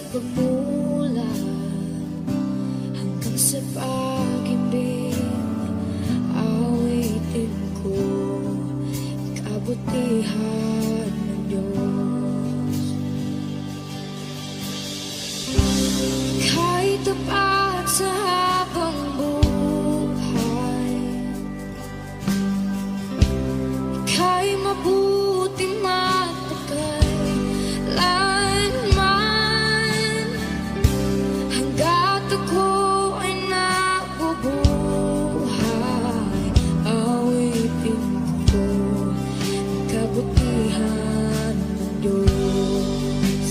pagmula hanggang sa pag-ibig, awitin ko kabutihan ng Diyos. Kahit tapat sa habang buhay, ika'y mabuti magpakailanman. Hanggat ako ay nabubuhay, awitin ko ang kabutihan ng Diyos.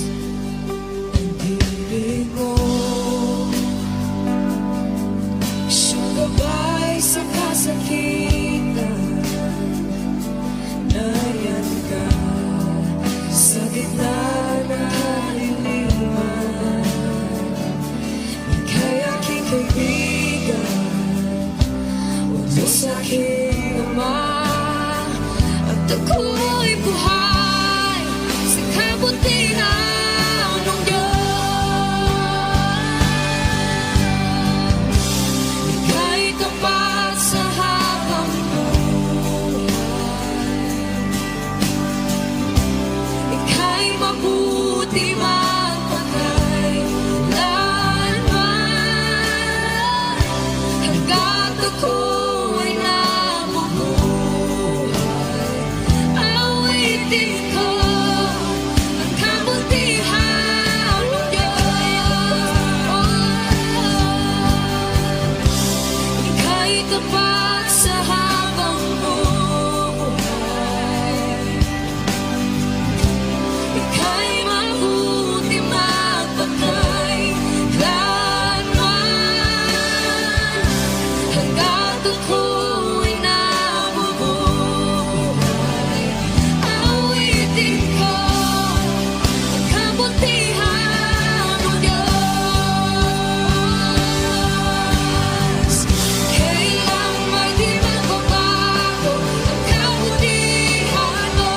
Ang ibig mo, siyang gabay sa kasakitan. Nayan ka sa gitna ng kaliliman. Ika'y aking kaibigan, o Diyos aking Ama, at ako'y buhay sa kabutihan ng Diyos. Ika'y tapat sa habang ika'y mabuti magpakailanman. Hanggat ako ay nabubuhay, awitin ko ang kabutihan ng Diyos. Ika'y tapat sa habang buhay, ika'y mabuti magpakailanman. Hanggat ako ay nabubuhay, awitin ko ang kabutihan ng Diyos. Kailan may di magbabago ang kabutihan mo.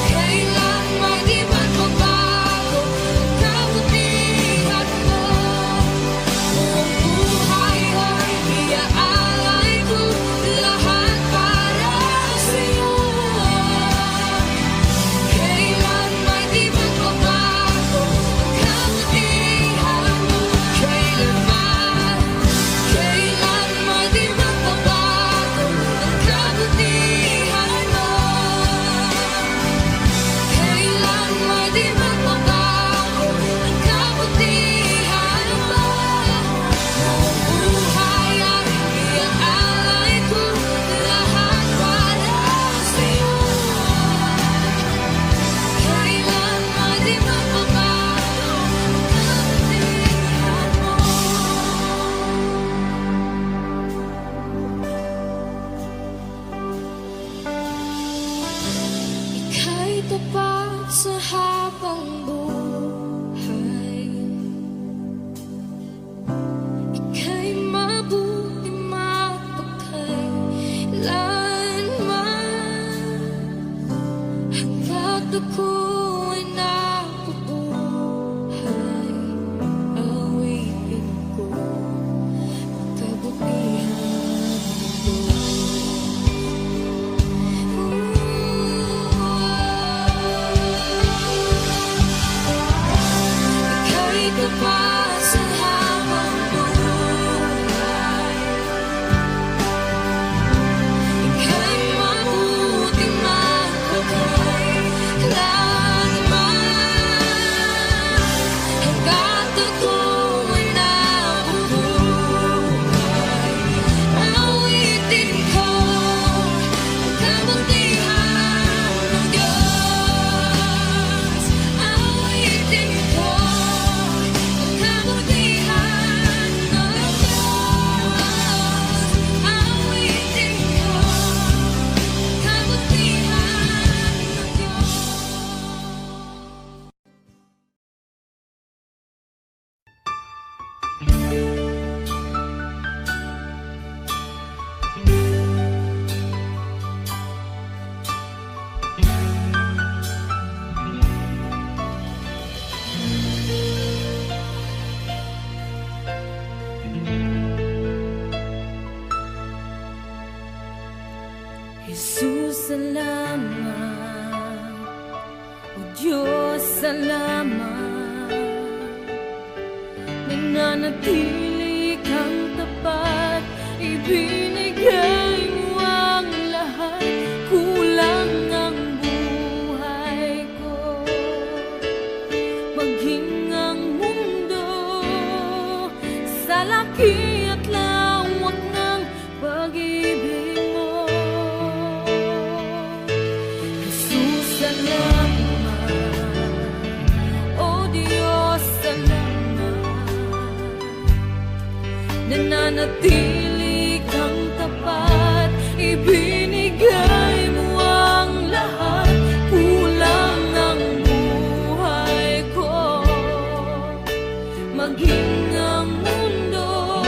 Kailan may di magbabago ang kabutihan mo. Buong buhay ay iaalay ko lahat para sa'yo. Kailan may di magbabago ang kabutihan mo. Kailan may di magbabago ang kabutihan mo. Kailan may di magbabago ang kabutihan mo. Buong buhay ay iaalay ko lahat para sa'yo. Kailan may di magbabago ang kabutihan mo. Ika'y tapat sa habang buhay, ika'y mabuti magpakailanman. Hanggat ako ay nabubuhay, awitin ko ang kabutihan ng Diyos. Ika'y tapat sa habang buhay, ika'y mabuti magpakailanman. Jesus, salamat. O Diyos, salamat. Nananatili kang tapat, ibinigay mo ang lahat. Kulang ang buhay ko, maging ang mundo sa laki at lawak ng pag-ibig mo. Jesus, salamat. O Diyos, salamat. Nananatili kang tapat, ibinigay mo ang lahat. Kulang ang buhay ko, maging ang mundo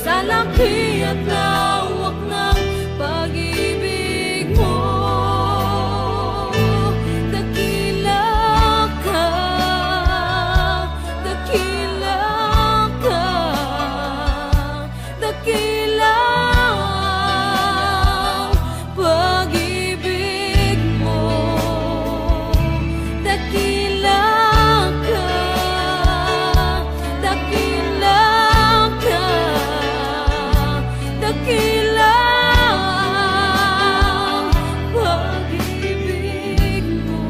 sa laki at lawak ng pag-ibig mo. Dakila ka, dakila ka, dakila ang pag-ibig mo. Dakila ka, dakila ka, dakila ang pag-ibig mo.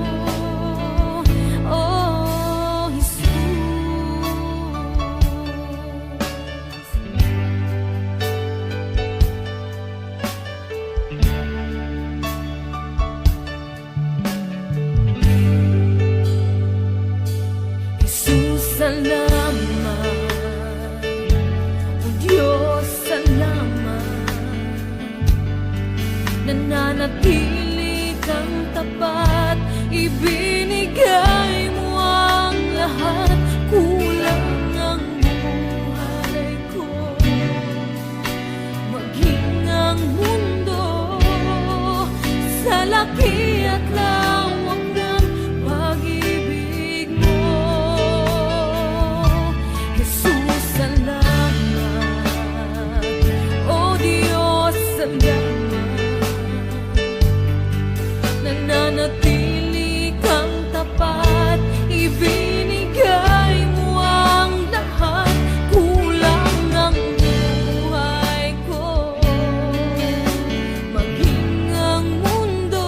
Oh, Jesus. Jesus, salamat. O Diyos, salamat. Nananatili kang tapat, ibinigay mo ang lahat. Kulang ang buhay ko, maging ang mundo sa laki at lawak ng pag-ibig mo. Jesus, salamat. O Diyos, salamat. Nananatili kang tapat, ibinigay mo ang lahat. Kulang ang buhay ko, maging ang mundo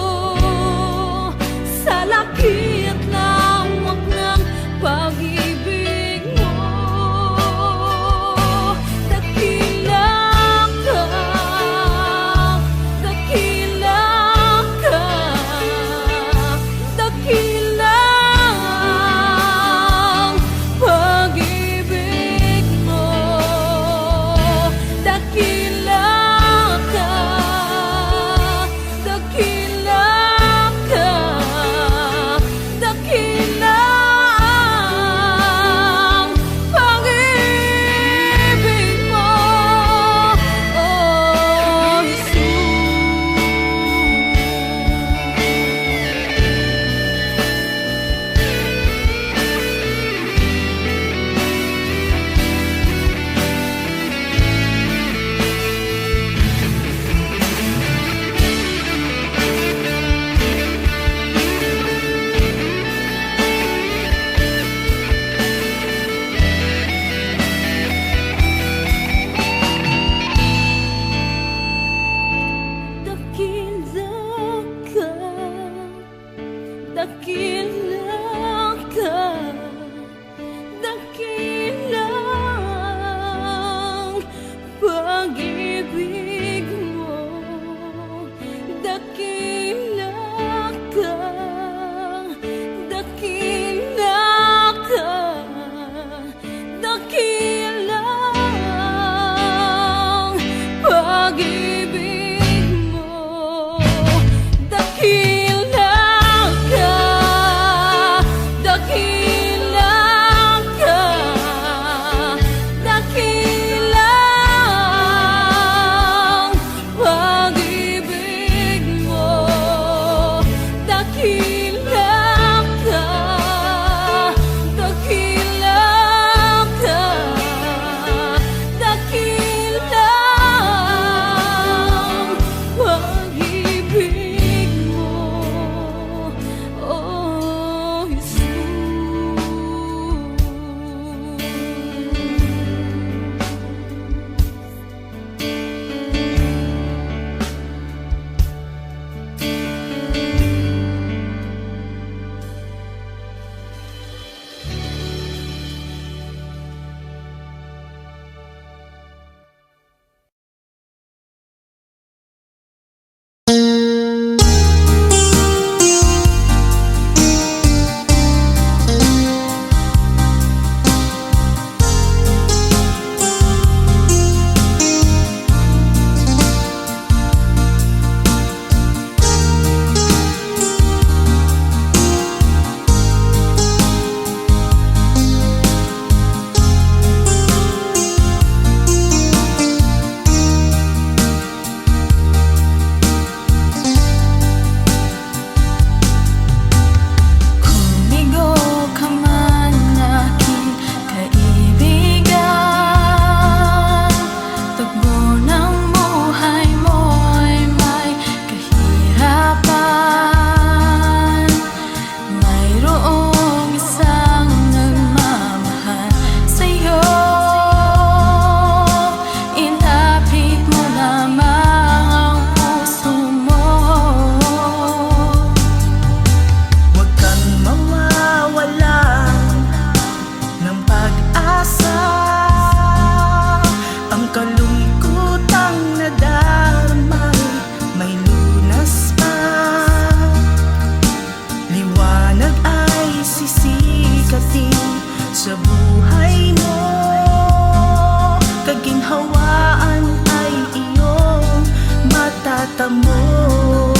matatamo.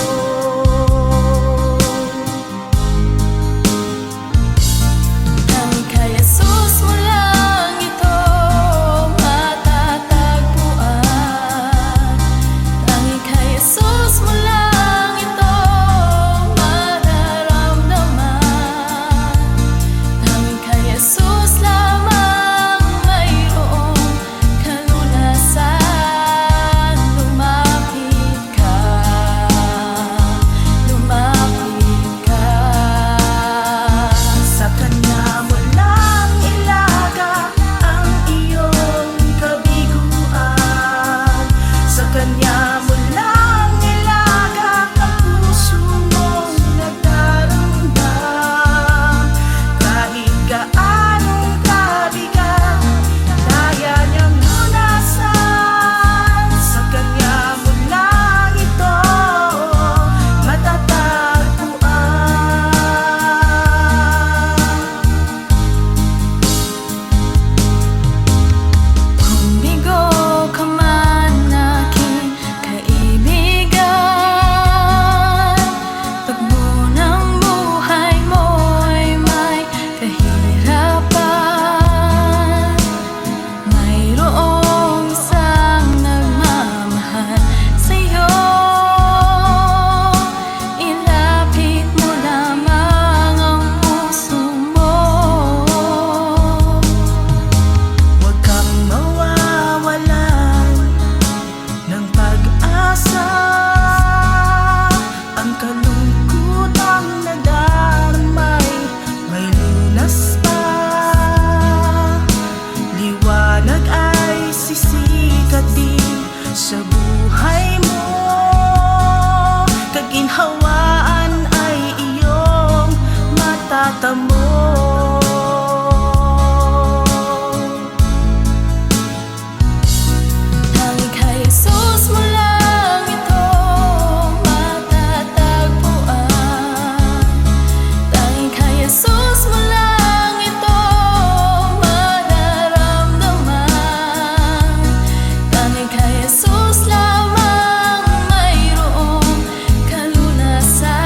Tanging kay Jesus mo lang ito matatagpuan. Tanging kay Jesus mo lang ito mararamdaman. Tanging kay Jesus lamang mayroong kalunasan. Lumapit ka, lumapit ka. Sa Kanya mo lang ilaga ang iyong kabiguan. Sa Kanya mo lang ilaga ang puso mong nagdaramdam. Kahit gaanong kabigat, kaya niyang lunasan. Sa Kanya mo lang ito matatagpuan. Kung bigo ka man aking kaibigan, tagbo ng buhay mo'y may kahirapan. Mayroong isang nagmamahal sa'yo. Ilapit mo lamang ang puso mo. Huwag kang mawawalan ng pag-asa. Ang kalungkutang nadarmay may lunas pa. Liwanag ay sisikat din sa buhay mo. Kaginhawaan ay iyong matatamo. Tanging kay Jesus mo lang ito matatagpuan. Tanging kay Jesus mo lang ito mararamdaman. Tanging kay Jesus lamang mayroong kalunasan.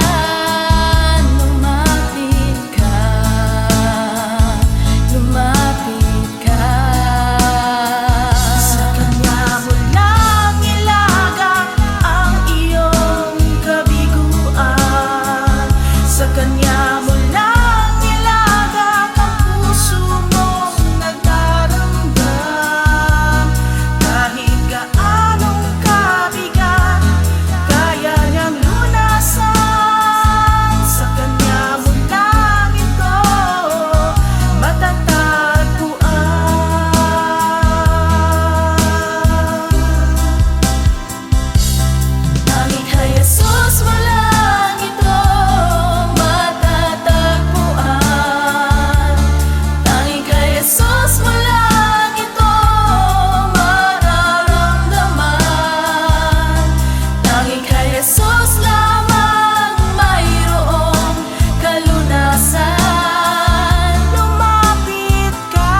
Lumapit ka, lumapit ka. Sa Kanya mo lang ilaga ang iyong kabiguan. Sa Kanya mo lang ilaga ang puso mong nagdaramdam. Kahit gaanong kabigat, kaya niyang lunasan. Sa Kanya mo lang ito matatagpuan. Tanging kay Jesus mo lang ito matatagpuan. Tanging kay Jesus mo lang ito mararamdaman. Tanging kay Jesus lamang mayroong kalunasan. Lumapit ka,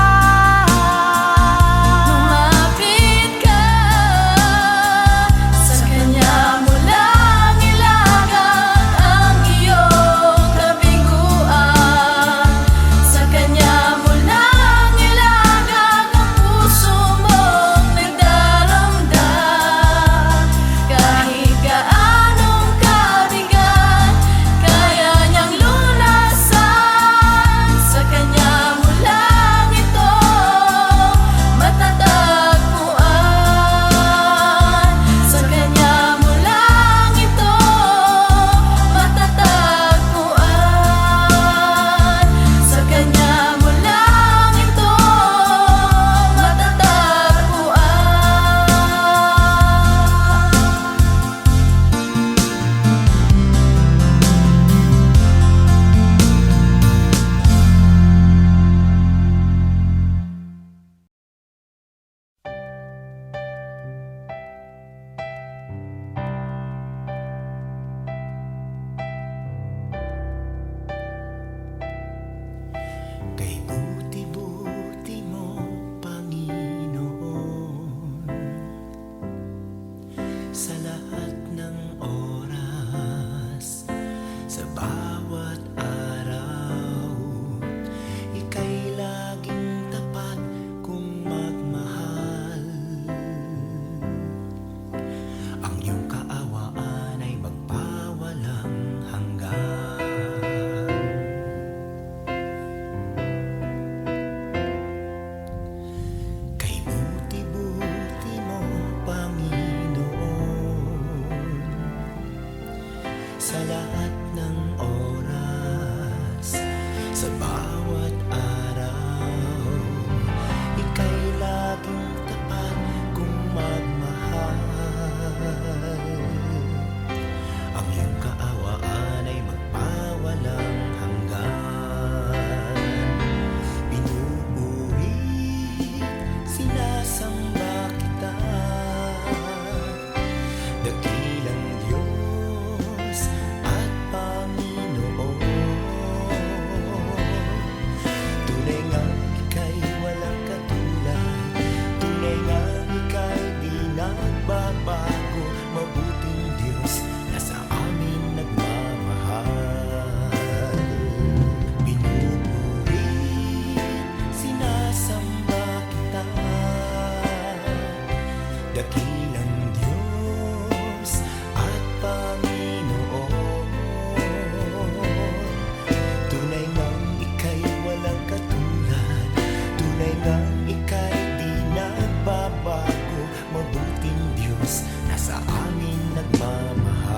Lumapit ka. Sa Kanya mo lang ilagan ang iyong kabiguan. Sa Kanya mo lang ilagan ang puso mong nagdaramdam. Kahit gaanong sa lahat ng oras, sa bawat araw. Ika'y laging tapat kung magmahal. Ang iyong kaawaan ay magpawalang hanggan. Pinupuri, sinasamba kita, dakilang Diyos at Panginoon. Tunay ngang ika'y walang katulad, tunay ngang ika'y di nagbabago. Mabuting Diyos na sa amin nagmamahal. Pinupuri, sinasamba kita, dakilang Diyos at Panginoon. Tunay ngang ika'y walang katulad, tunay ngang ika'y di nagbabago. Mabuting Diyos na sa amin nagmamahal.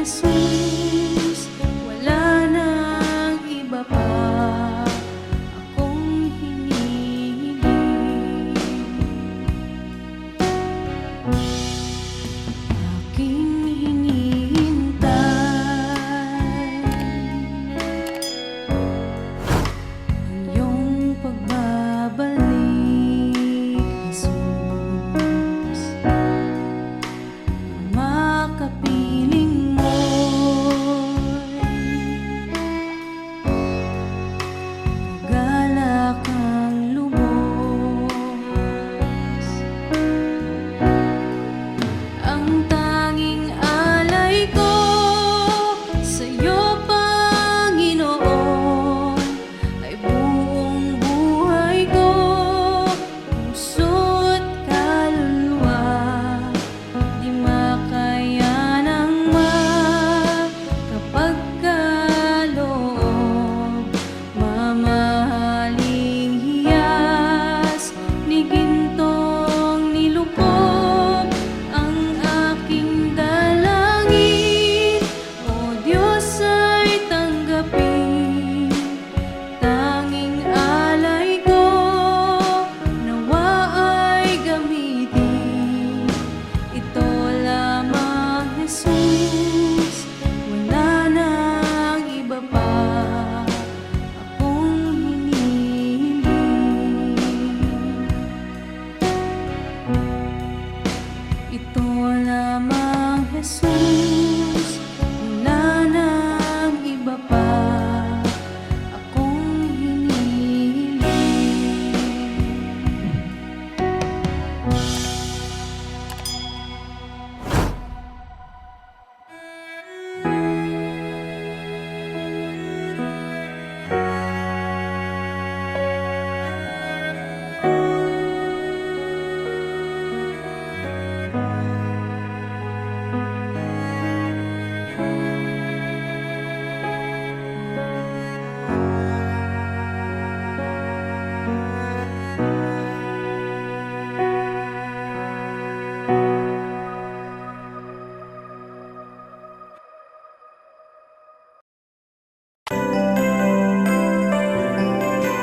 Jesus, wala nang iba pa akong hinihiling. Aking hinihintay ang iyong pagbabalik, Jesus. Makapiling mo'y galak ang lubos. Ang tanging alay ko sa'yo, Panginoon, ay buong buhay ko, puso't kaluluwa. Di makayanang makapagkaloob, mamahaling hiyas ni gintong nilukop ang aking dalangin. O Diyos, ay tanggapin tanging alay ko, nawa ay gamitin ito lamang, Jesus. Wala nang iba pa akong hinihiling. Ito lamang, Jesus. Wala nang iba pa akong hinihiling.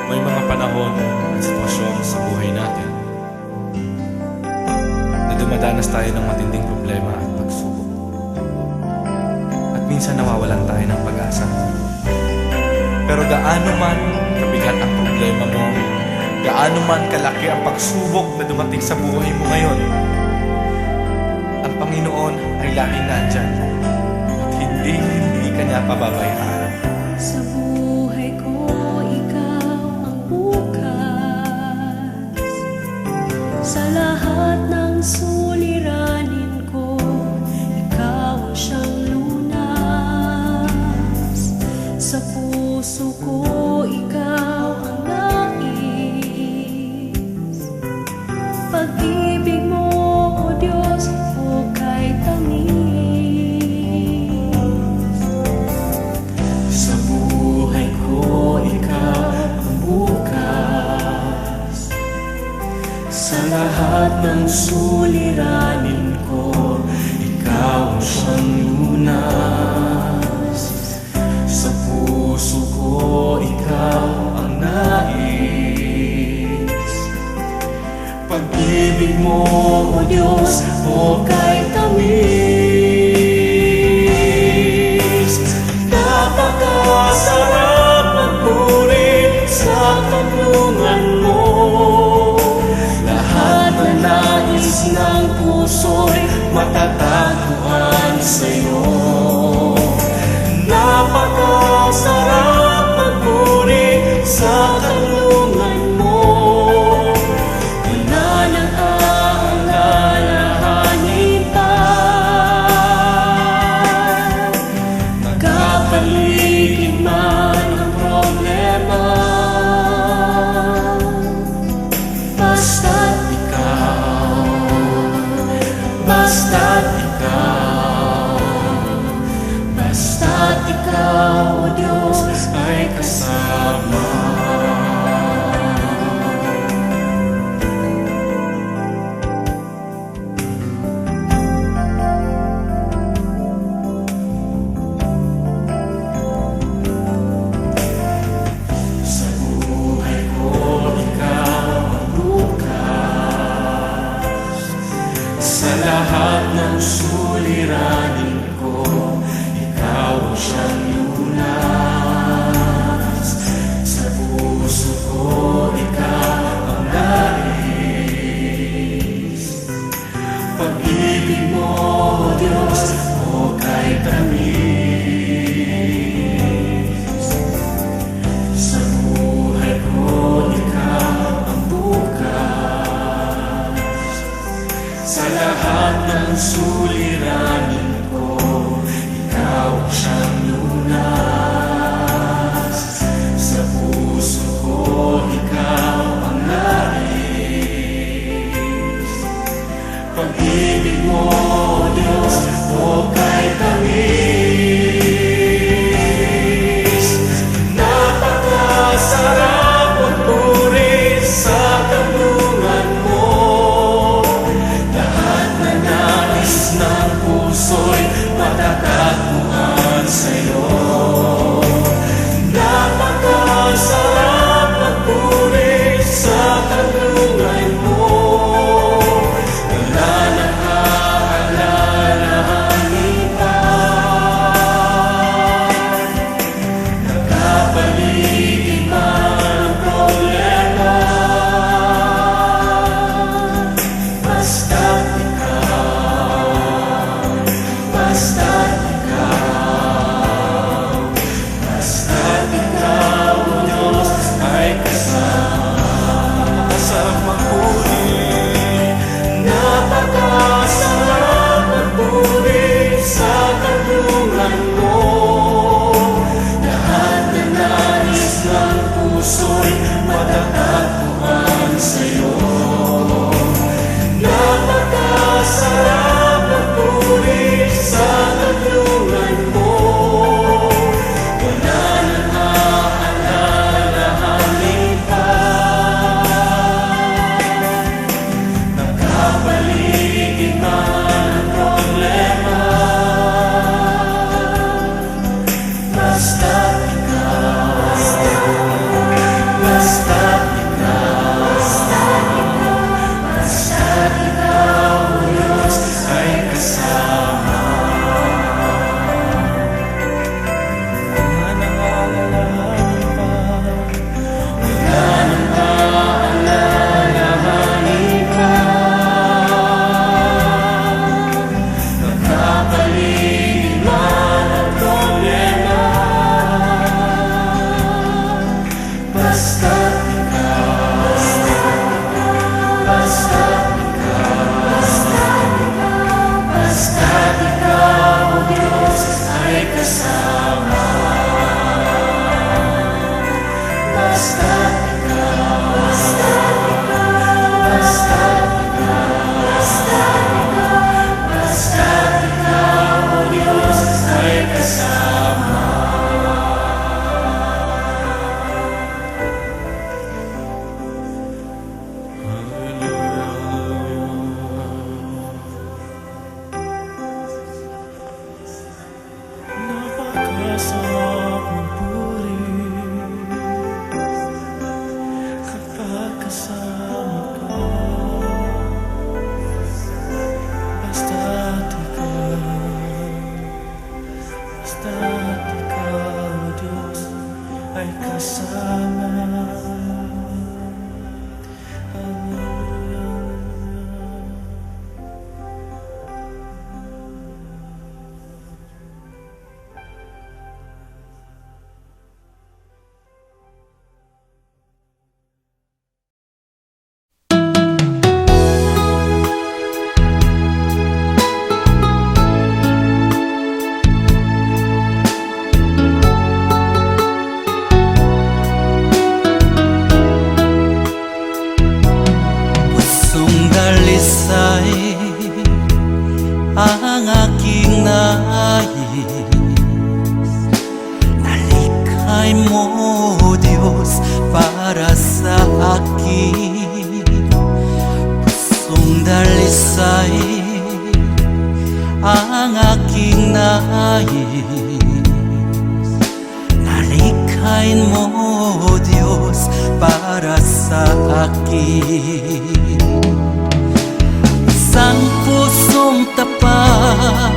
May mga panahon at sitwasyon sa buhay natin na dumadanas tayo ng matinding problema at pagsubok. At minsan nawawalan tayo ng pag-asa. Pero gaano man kabigat ang problema mo, gaano man kalaki ang pagsubok na dumating sa buhay mo ngayon, ang Panginoon ay laging nandyan at hindi ka niya pababayaan. Sa buhay ko, ikaw ang bukas. Sa lahat ng suliranin ko, ikaw ang siyang lunas. Sa puso ko, ikaw ang nais. Pag-ibig mo, O Diyos, hukay tamis. Sa buhay ko, ikaw ang bukas. Sa lahat ng suliranin ko, ikaw ang siyang lunas. Sa puso ko, ikaw ang nais. Pag-ibig mo, O Diyos, hukay tamis. Napakasarap magpuri sa kanlungan mo. Lahat na nais ng puso'y matatagpuan sa'yo. Napakasarap magpuri sa kanlungan mo. Wala nang aalalahanin pa sarap magpuris kapag kasama ka. Basta't ikaw, Diyos, ay kasama. Dalisay ang aking nais, nalikhay mo, Diyos, para sa akin. Pusong dalisay ang aking nais, nalikhay mo, Diyos, para sa akin. Isang pusong tapat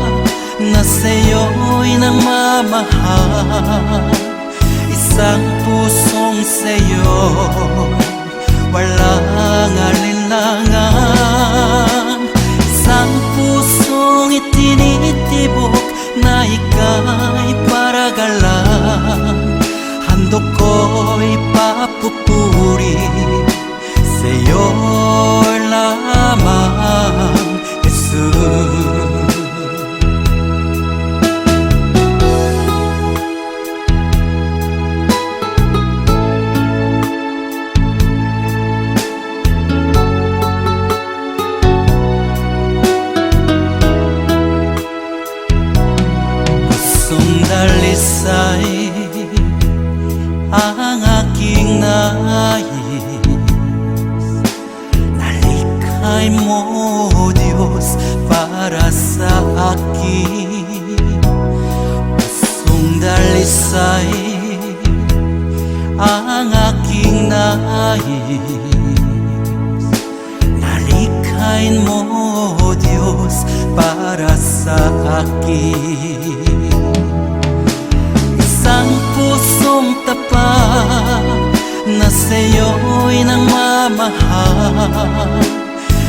na sa'yo'y nagmamahal, isang pusong sa'yo'y walang alinlangan, isang pusong itinitibok na ika'y paragalan. Handog ko'y papupuri sa'yo lamang, Jesus. Pusong dalisay ang aking nais, nalikhay mo, Diyos, para sa akin. Pusong dalisay ang aking nais, nalikhay mo, Diyos, para sa akin. Isang pusong tapat na sa'yo'y nagmamahal,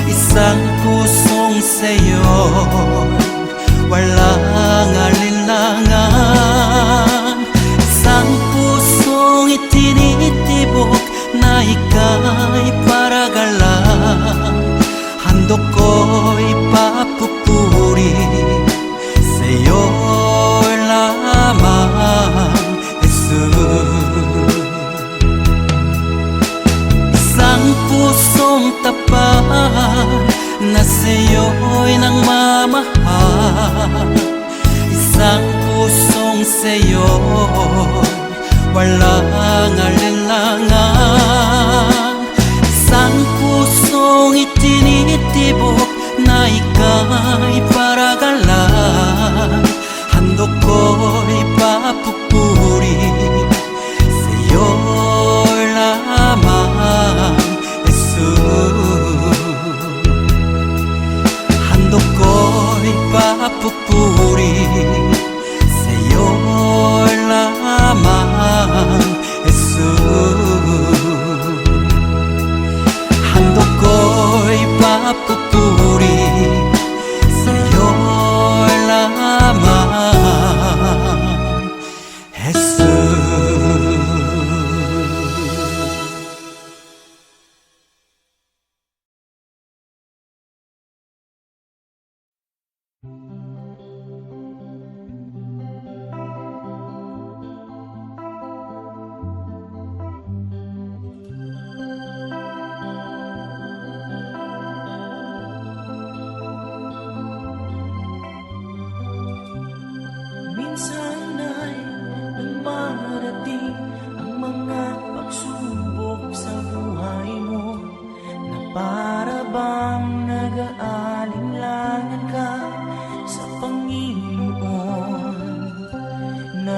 isang pusong sa'yo'y walang alinlangan, isang pusong itinitibok na ika'y paragalan. Handog ko'y papupuri sa'yo lamang, Jesus. Isang pusong tapat na sa'yo'y nagmamahal, isang pusong sa'yo'y walang alinlangan, isang pusong itinitibok na ika'y paragalan. Handog ko'y papupuri sa'yo lamang, Jesus. Handog ko'y papupuri sa'yo lamang, Jesus. Handog ko'y papupuri sa'yo lamang, Jesus. Minsan ay dumarating ang mga pagsubok sa buhay mo, na para bang nag-aalinlangan ka sa Panginoon.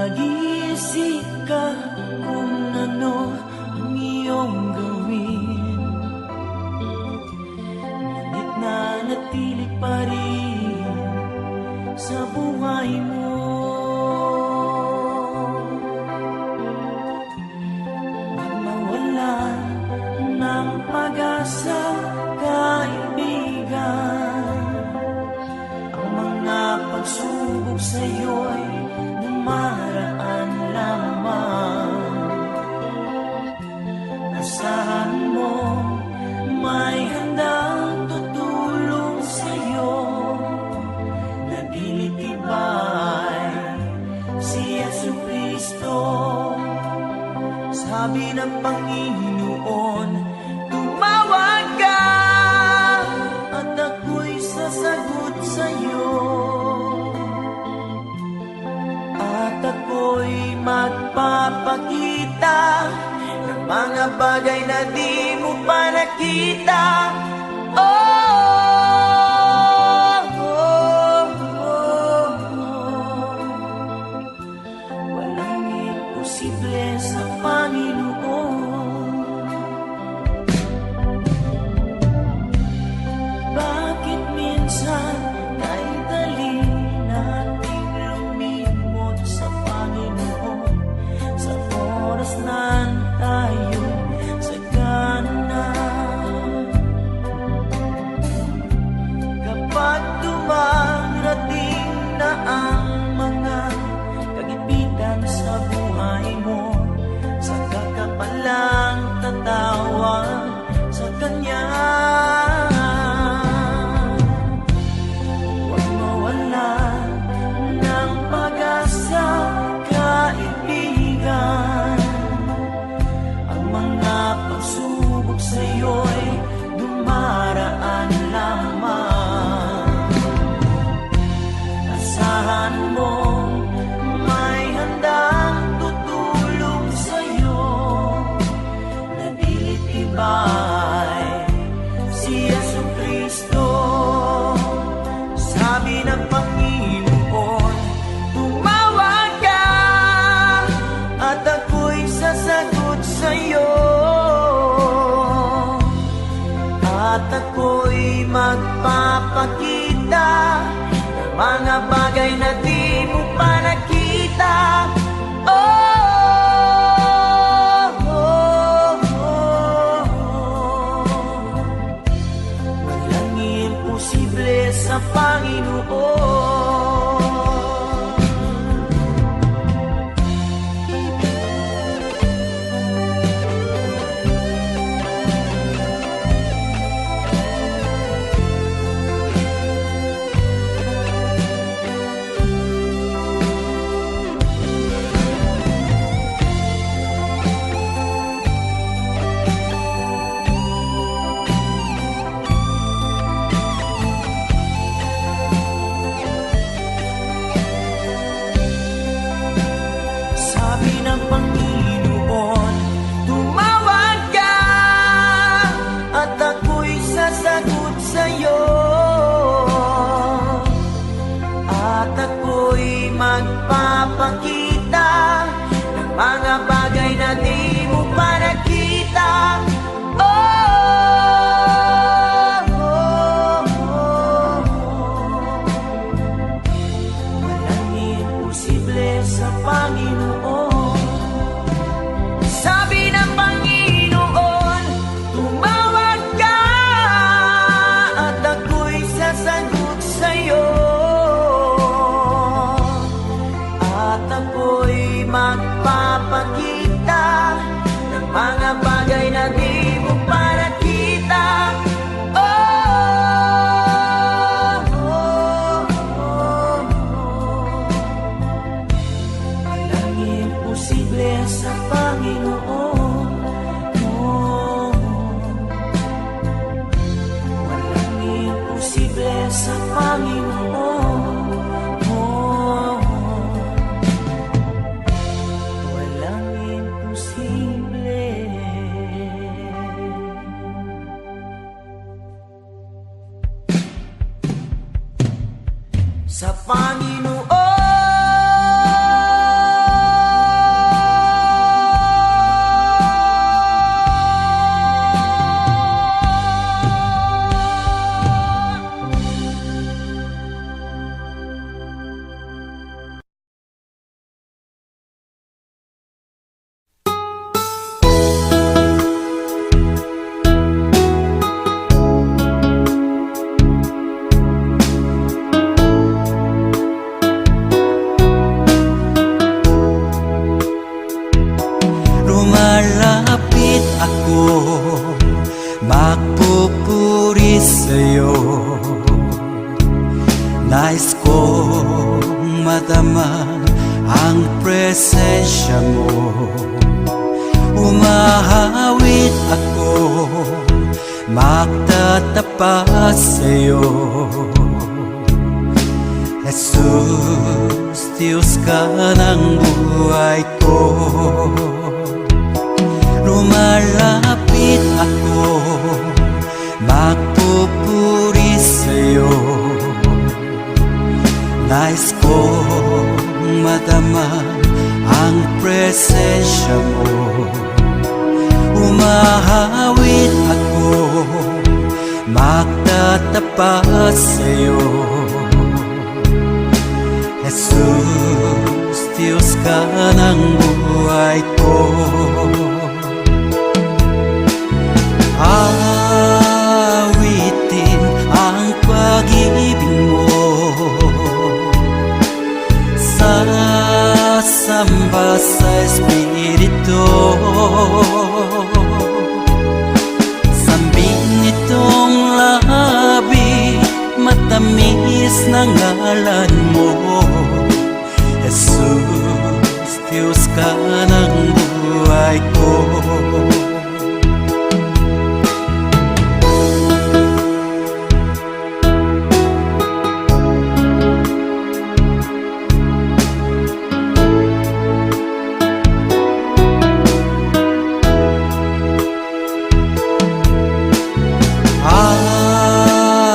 Nag-iisip ka kung ano ang iyong gawin, ngunit nanatili pa rin sa buhay mo. Huwag mawalan ng pag-asa, kaibigan. Ang mga pagsubok sa'yo'y dumaraan lamang. Asahan mo may handang tutulong sa'yo. Nagilitibay si Jesucristo. Sabi ng Panginoon, tumawag ka at ako'y sasagot sa'yo. At ako'y magpapakita ng mga bagay na di mo pa nakita. Walang imposible sa Panginoon. Bakit minsan ay dali nating lumimot sa Panginoon sa oras na tayo sa gana? Kapag dumarating na ang mga kagipitan sa buhay mo, saka ka palang tatawag sa Kanya. Huwag mawalan ng pag-asa, kaibigan. Ang mga pagsubok sa'yo'y dumaraan lamang. Asahan mo may handang tutulong sa'yo. Nagilitibay si Jesucristo. Sabi ng Panginoon, tumawag ka at ako'y sasagot sa'yo. At ako'y magpapakita ng mga bagay na di mo pa nakita. Walang imposible sa Panginoon. Sabi ng Panginoon, tumawag ka at ako'y sasagot sa'yo. At ako'y magpapakita ng mga bagay na di mo pa nakita. Walang imposible sa Panginoon. Sabi ng Panginoon, tumawag ka at ako'y sasagot sa'yo. At ako'y magpapakita ng mga bagay na di mo pa nakita. Walang imposible sa Panginoon. Walang imposible sa Panginoon. Walang imposible. Sa Panginoon. presensya mo. Umahawit ako, magtatapat sa'yo. Jesus, Diyos ka ng buhay ko. Lumalapit ako, magpupuri sa'yo. Nais kong madama ang presensya mo. Umahawit ako, magtatapat sa'yo. Jesus, Diyos ka ng buhay ko. Awitin ang pag-ibig mo, sasamba sa Espiritu. Sambing nitong labi, matamis na ngalan mo. Jesus, Diyos ka ng buhay ko.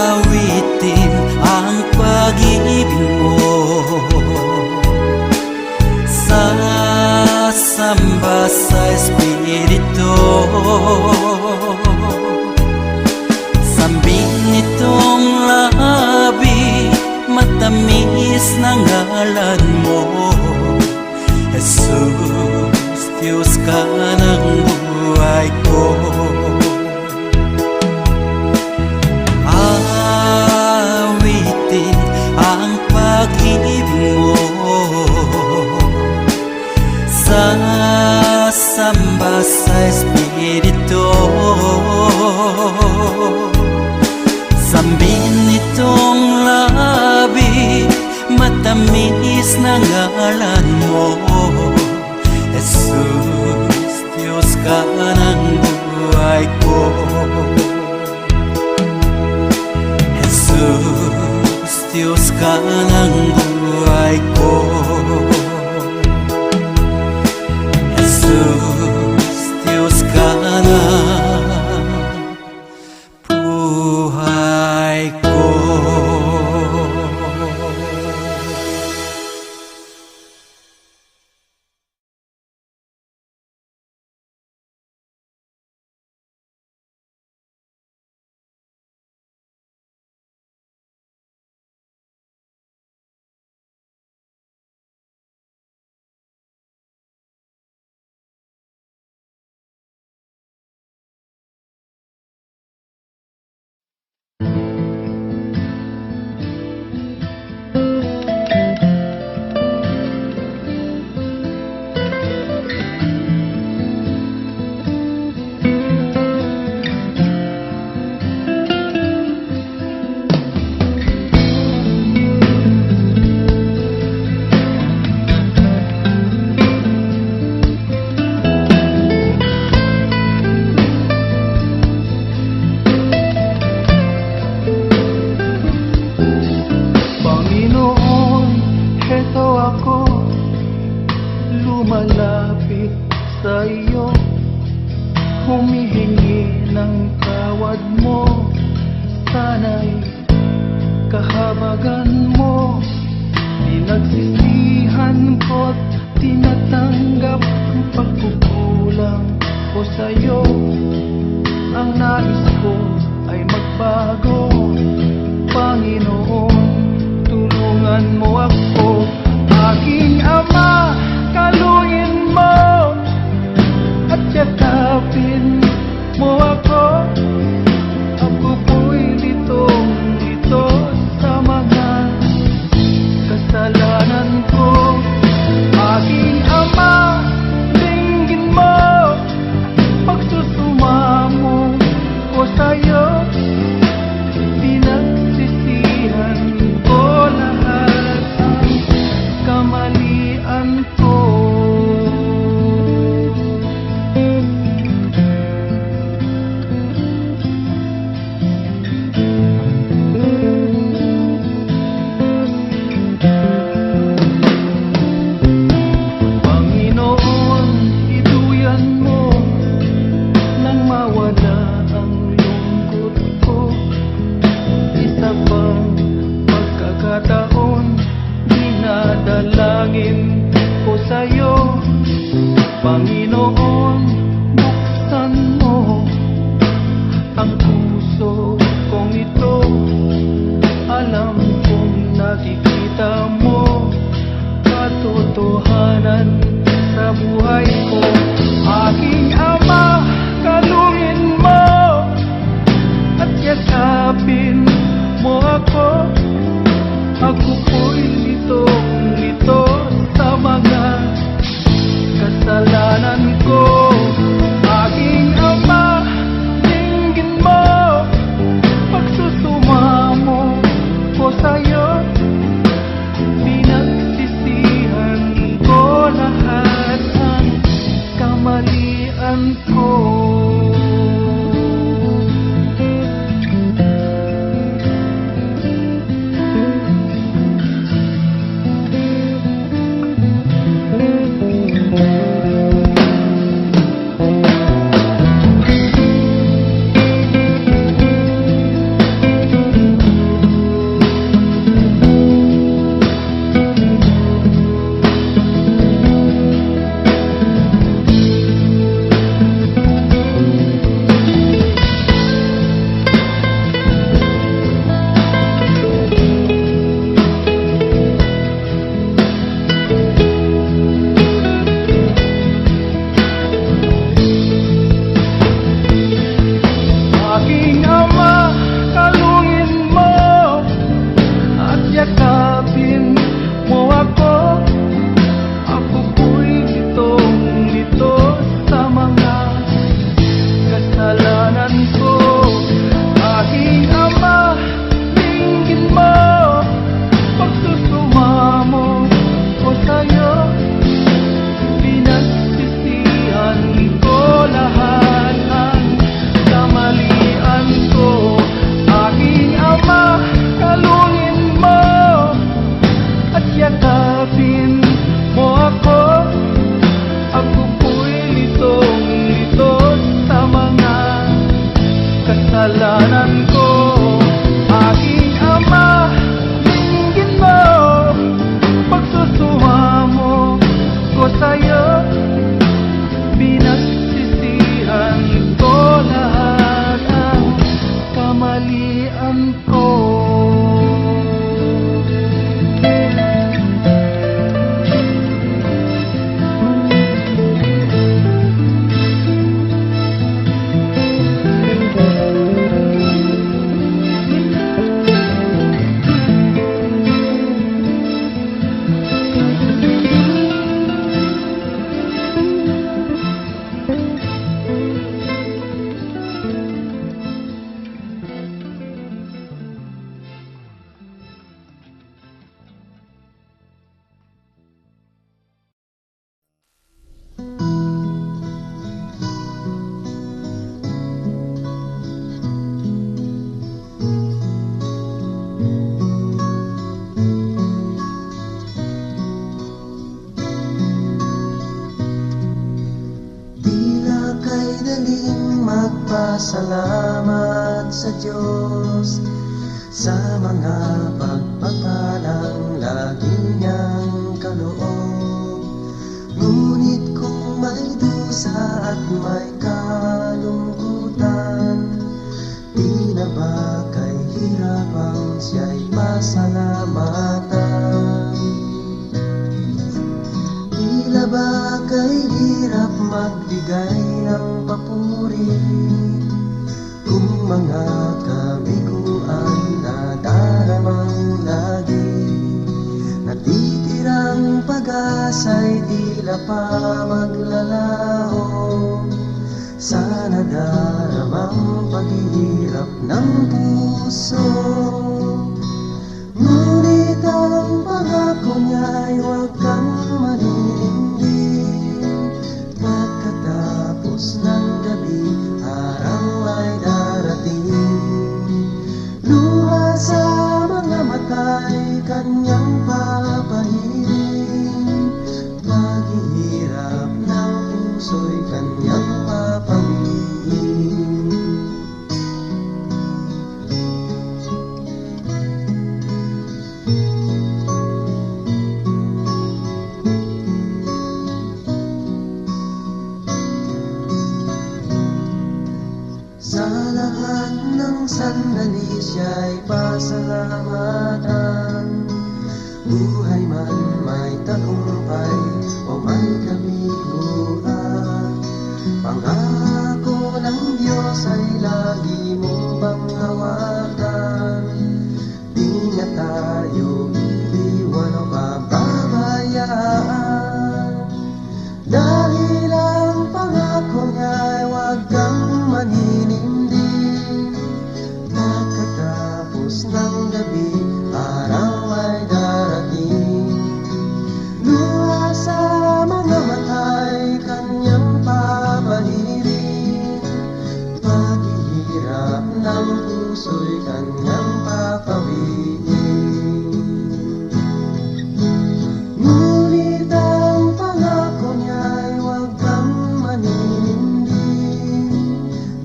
Awitin ang pag-ibig mo, sasamba sa Espiritu. Sambing nitong labi, matamis na ngalan mo. Jesus, Diyos ka ng buhay ko. Awitin ang pag-ibig mo, sasamba sa Espiritu. Sambing nitong labi, matamis na ngalan mo. Jesus, Diyos ka ng buhay ko. Jesus, Diyos ka ng buhay ko. Jesus, Diyos ka ng buhay ko. Lumalapit sa iyo, humihingi ng tawad mo. Sana'y kahabagan mo. Pinagsisihan ko't tinatanggap ang pagkukulang ko sa'yo. Ang nais ko ay magbago. Panginoon, tulungan mo ako. Aking Ama, kaluin mo at yakapin mo ako. Ako po'y litong-lito sa mga kasalanan ko. Aking Ama, dalangin ko sa'yo, Panginoon, buksan mo ang puso kong ito. Alam kong nakikita mo katotohanan sa buhay ko. Aking Ama, kalungin mo at yakapin mo ako. Ako po'y litong-lito sa mga kasalanan ko. Aking Ama, dinggin mo pagsusumamo ko sa'yo. Pinagsisihan ko lahat ng kamalian ko. Aking Ama, kalungin mo at yakapin mo ako. Ako po'y litong-lito sa mga kasalanan ko. Aking Ama, dinggin mo pagsusumamo ko sa'yo. Pinagsisihan ko lahat ng kamalian ko. Aking Ama, kalungin mo at yakapin mo ako. Ako po'y litong-lito sa mga kasalanan ko. Aking Ama, dinggin mo pagsusumamo ko sa'yo. Pinagsisihan ko lahat ang kamalian ko. Tila kay daling magpasalamat sa Diyos sa mga pagpapalang lagi niyang kaloob. Ngunit kung may dusa at may kalungkutan, tila ba kay hirapang siya'y pasalamatan? Tila ba kay hirap magbigay ng papuri kung mga kabiguan na daramang lagi? Natitirang pag-asa'y tila pa maglalaho sa nadaramang paghihirap ng puso. Ngunit ang pangako niya'y huwag kang maninindig. Pagkatapos ng gabi, araw ay darating. Luha sa mga mata'y kanyang papahiling. Paghihirap ng puso'y kanyang papangin. siya'y pasalamatan. Buhay man may tagumpay o may kabiguan, pangako ng Diyos ay lagi mong panghawakan. Di na tayo iiwan o pababayaan, dahil ang pangako niya'y huwag kang maninindig. Pagkatapos ng gabi, araw ay darating. Luha sa mga mata'y kanyang papalirin. Paghihirap ng puso'y kanyang papawiin. Ngunit ang pangako niya'y huwag kang maninindig.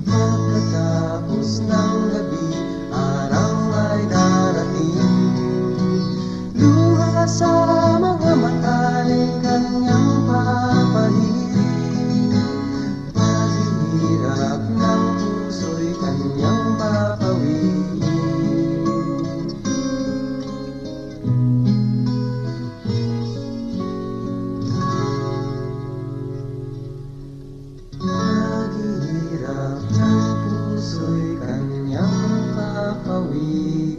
Pagkatapos ng gabi, araw ay darating. Luha sa mga mata'y kanyang papalirin. Paghihirap ng puso'y kanyang papawiin. Paghihirap ng puso'y kanyang papawiin.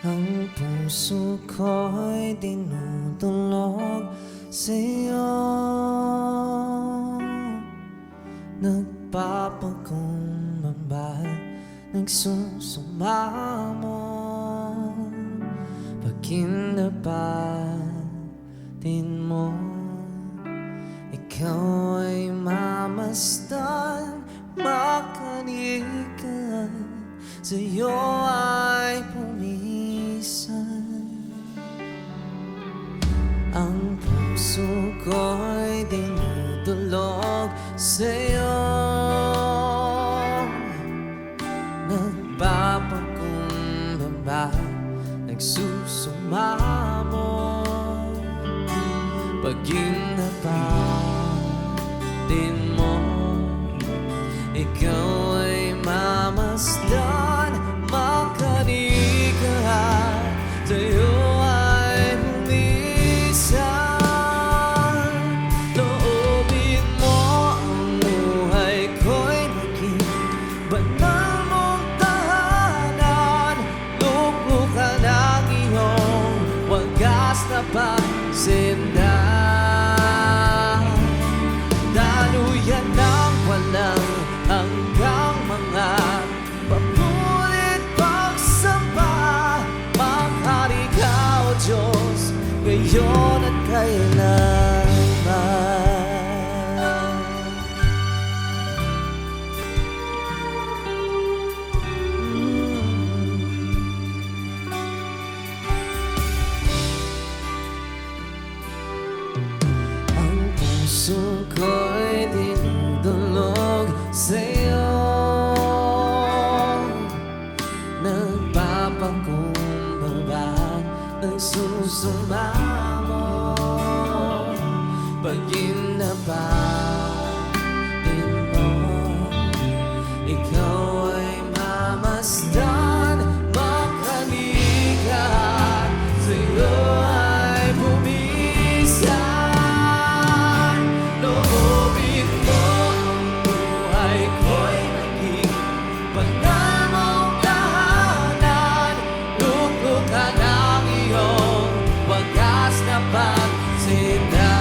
Ang puso ko'y dinudulog sa'yo, nagpapakumbaba, nagsusumamo. Pag kinapatin mo, ikaw ay mamasdan, makanikan, sa'yo ay pumisan. Ang puso ko'y dinudulog sa'yo, nagpapakumbaba, nagsusumamo. Pag kinapatin mo, ikaw ay mamasdan, makanikan, sa'yo ay bumisan. Loobin mo ang buhay ko'y naging banal mong tahanan. Luklukan ang iyong wagas na pagsindan. Daluyan ng walang hanggang mga papulit pagsamba. Maghari ka, O Diyos, ngayon at kailanman. Ang puso ko'y dinudulog sa'yo, nagpapakumbaba, nagsusumamo. Pag kinapatin mo, ikaw ay mamasdan, makanikan, sa'yo ay bumisan. Loobin mo ang buhay ko'y naging banal mong tahanan. Luklukan ang iyong wagas na pagsindan.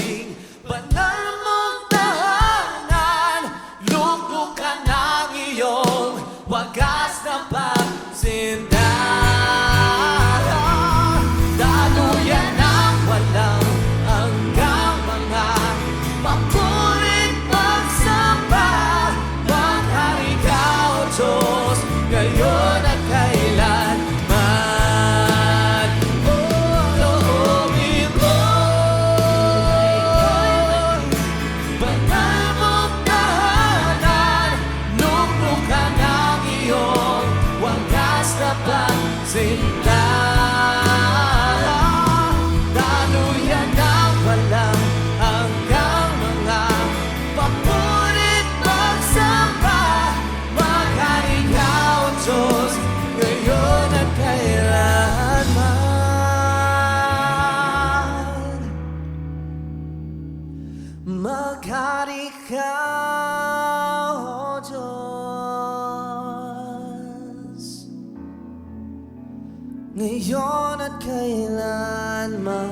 aming banal mong tahanan. Luklukan ang iyong wagas na pagsinta. Daluyan ng walang hanggang mga mapulit pagsamba. Maghari ka, O Diyos, ngayon at kailanman. Loobin mo banal mong tahanan. Luklukan ang iyong wagas na pagsinta. Daluyan ng walang hanggang mga papulit pagsamba. Maghari ka, O Diyos, ngayon at kailanman. Maghari ka, O Diyos, ngayon at kailanman.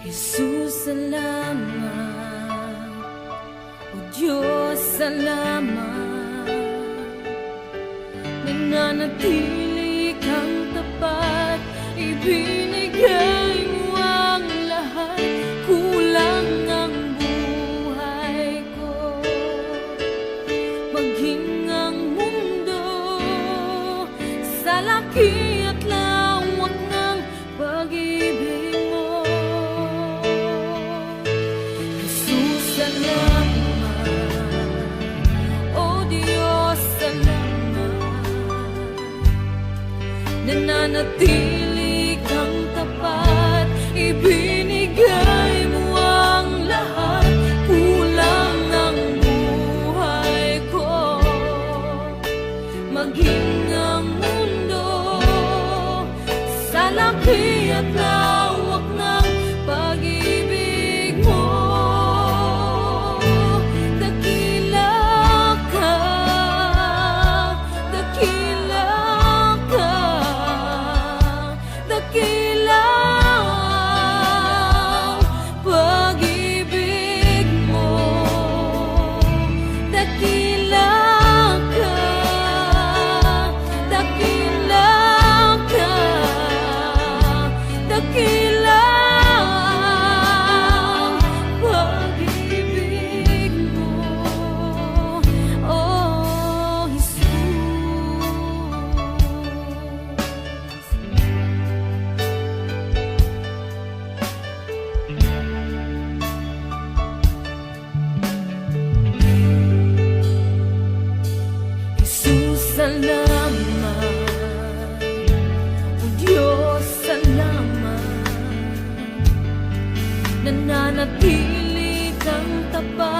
Jesus, salamat. O Diyos, salamat. Nananatili kang tapat, ibinigay mo ang lahat. Kulang ang buhay ko, maging ang mundo sa laki at lawak ng pag-ibig mo. Jesus, salamat. O Diyos, salamat. Nananatili kang tapat, ibinigay mo ang lahat. Kulang ang buhay ko, maging ang mundo sa laki at lawak ng pag-ibig mo. Dakila ka, dakila ka, dakila ang pag-ibig mo. Dakila ka, dakila ka, dakila ang pag-ibig mo. Oh, Jesus. Jesus, salamat. O Diyos, salamat. Nananatili kang tapat,